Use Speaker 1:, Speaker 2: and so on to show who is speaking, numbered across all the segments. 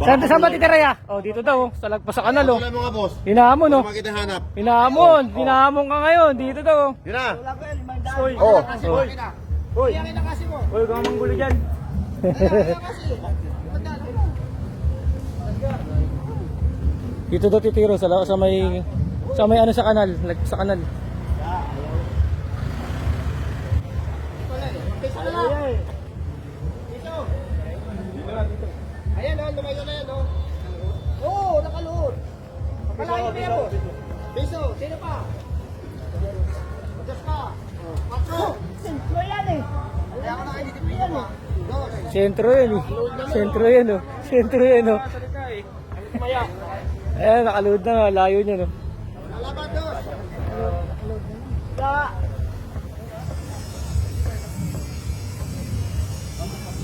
Speaker 1: Saan ba titira ya? Oh, dito daw. Sa lagpas sa kanal oh.
Speaker 2: Wala mga boss.
Speaker 1: Hinahamon oh.
Speaker 2: Makita hanap.
Speaker 1: Hinahamon ka ngayon. Dito daw.
Speaker 2: Yun na.
Speaker 1: Oy.
Speaker 2: Oh.
Speaker 1: Oy. Oy. Oy, kang manggulo dyan. Dito daw titiro sa may ano sa kanal, sa kanal.
Speaker 2: Ayan o, lumayo na yan o. Oo, nakaluhod. Malayo na yan o. Piso, sino pa? Diyos ka. Patro.
Speaker 3: Sentro yan eh.
Speaker 2: Kaya ako nakikitip yan o.
Speaker 1: Sentro yan eh. Sentro yan oh. Sentro yan oh. Ayan, nakaluhod na. Layo niya no.
Speaker 2: Lalaban doon.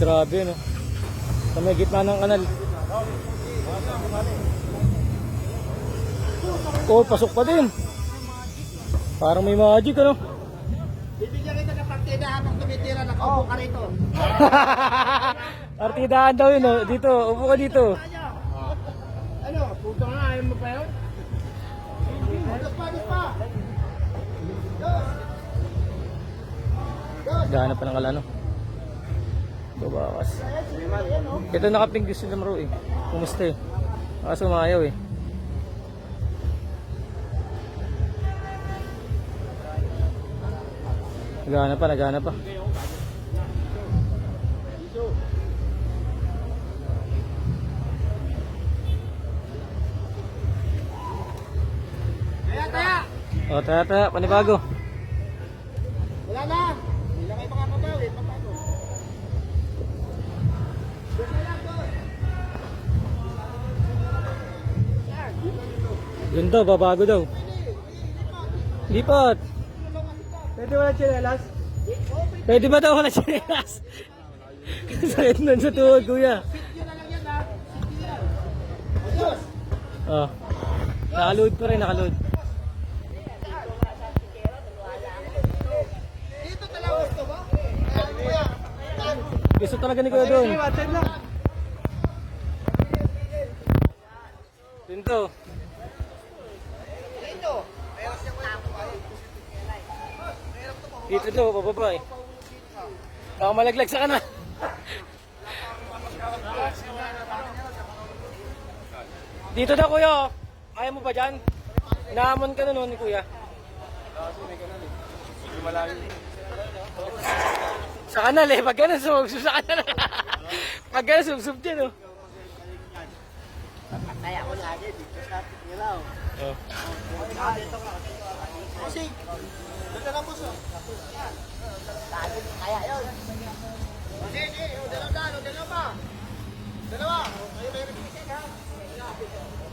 Speaker 1: Grabe no. Sa may gitna ng kanal. Oh, pasok pa din. Parang may magic ano.
Speaker 2: Bibigyan kita ng partida habang tumitira. Nakaupo ka rito.
Speaker 1: Partidaan daw yun oh. Dito, upo ka dito.
Speaker 2: Ano? Puto nga, ayaw mo pa yun? Dos pa, dos pa. Dos.
Speaker 1: Gahanap pa ng kalano. Babawas. Ito nakaping gusto ng Ro eh. Kumusta eh. Kaso umayaw eh. Naghahanap pa.
Speaker 2: Taya.
Speaker 1: O, taya, panibago.
Speaker 2: Wala na. Hindi na kayo makakabawi. Papago. Dos na lang, dos.
Speaker 1: Yun daw, babago daw. Lipat. Pwede wala chinelas? Pwede ba daw wala chinelas? Sakit nun sa tuhod, kuya.
Speaker 2: Yun na lang yan ha. Sige yan. O, dos.
Speaker 1: Oh. Nakaload pa rin, nakaload.
Speaker 2: Dito talaga gusto mo? Kaya mo yan.
Speaker 1: Gusto talaga ni kuya doon. Dito. Dito daw, bababa eh. Baka malaglag sa kanan. Dito daw kuya. Ayaw mo ba dyan? Inaamon ka na noon ni kuya. Sa kanal eh. Pag ganun, sumubsub sa kanal. Pag ganun, sumubsub dyan oh.
Speaker 3: Kaya ko na dito sa Tilaw.
Speaker 1: Oh.
Speaker 2: Kasi, doon na lang puso.
Speaker 3: Kaya yun.
Speaker 2: Sige, dalawa pa. Dalawa. Kayo may repeating ha.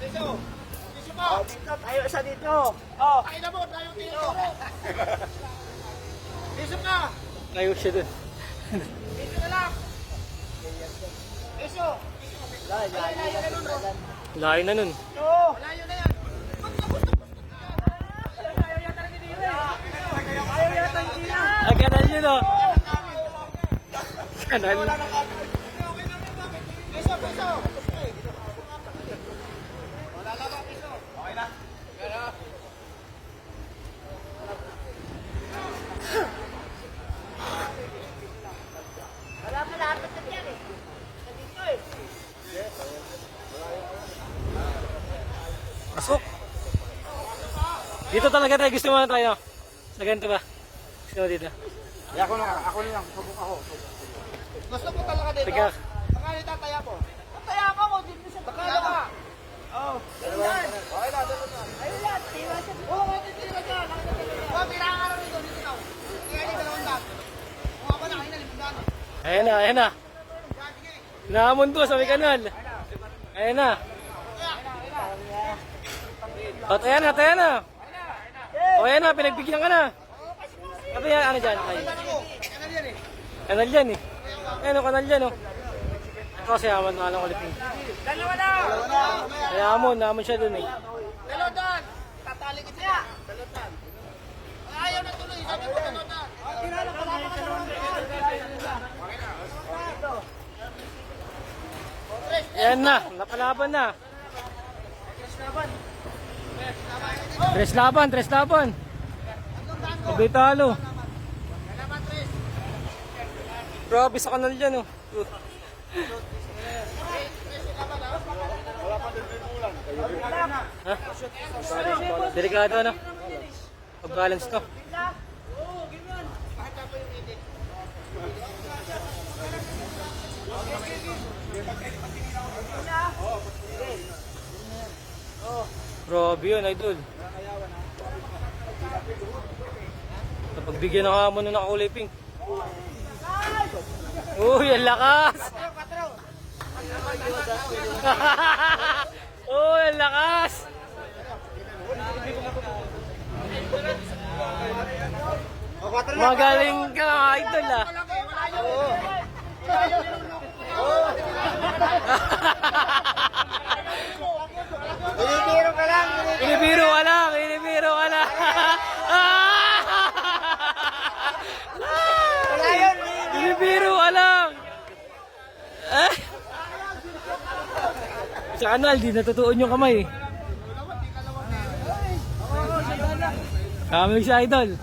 Speaker 2: Piso. Piso pa.
Speaker 3: Dito, tayo isa dito. Oh.
Speaker 2: Pakina mo, tayong tinuro. Piso ka.
Speaker 1: Ayaw siya dun.
Speaker 2: Piso na lang. Piso.
Speaker 1: Layo na nun.
Speaker 2: Malayo na yan.
Speaker 1: Ay, kanal yun oh. Kanal.
Speaker 2: Piso, piso. Wala lang ba, piso? Okay na.
Speaker 3: Wala malapit na yan eh. Dito eh.
Speaker 1: Pasok. Dito talaga tayo. Gusto mo na tayo. Sa ganito ba? Gusto mo dito?
Speaker 2: Ako lang. Subok ako. Gusto ko talaga dito.
Speaker 1: Teka.
Speaker 2: Pakali tataya po.
Speaker 3: Tataya ka mo dito sa
Speaker 2: Pakala ka. Oo. Okay na, dito na.
Speaker 3: Ayun yan, tiwa siya.
Speaker 2: Oo, matitira ka. Oo, tira ka rin dito. Dito na. Kaya di dalawang daan. Mga ba na, kayo na, limandaan.
Speaker 1: Ayan na, ayan na. Naamon ko sa may kanal. Ayan na. O, tayo na, tayo na. O, ayan na, pinagbigyan ka na. Ano yan, ano dyan? Ay.
Speaker 2: Kanal yan eh.
Speaker 1: Kanal yan eh. Ayan o, kanal yan o. Ito kasi aman na alang ulit eh.
Speaker 2: Dalawa na.
Speaker 1: Kaya naamon siya dun eh.
Speaker 2: Dalawa daan. Tatali kita ya. Dalawa daan. Ayaw na tuloy. Sabi ko dalawa daan. Tira na, palapa ka dalawa daan. Okay na.
Speaker 1: Yan na, napalaban na. Tres laban. Sabay talo. Grabe sa kanal dyan, oh. Ha? Delikado, ano? Pag-balance to. Grabe yun, idol. Napagbigyan ng hamon nung nakakulay pink. Uy, ang lakas! Uy, ang lakas! Magaling ka, idol, ah.
Speaker 3: Binibiro ka lang.
Speaker 1: Inibiro ka lang.
Speaker 3: Wala yun.
Speaker 1: Inibiro ka lang. Sa kanal, di natutuon yung kamay. Kamig sa idol.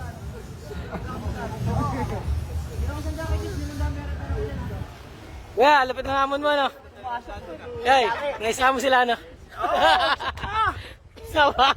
Speaker 1: Yeah, lapit ng hamon mo, no? Hey, naisa mo sila, no? Sawa.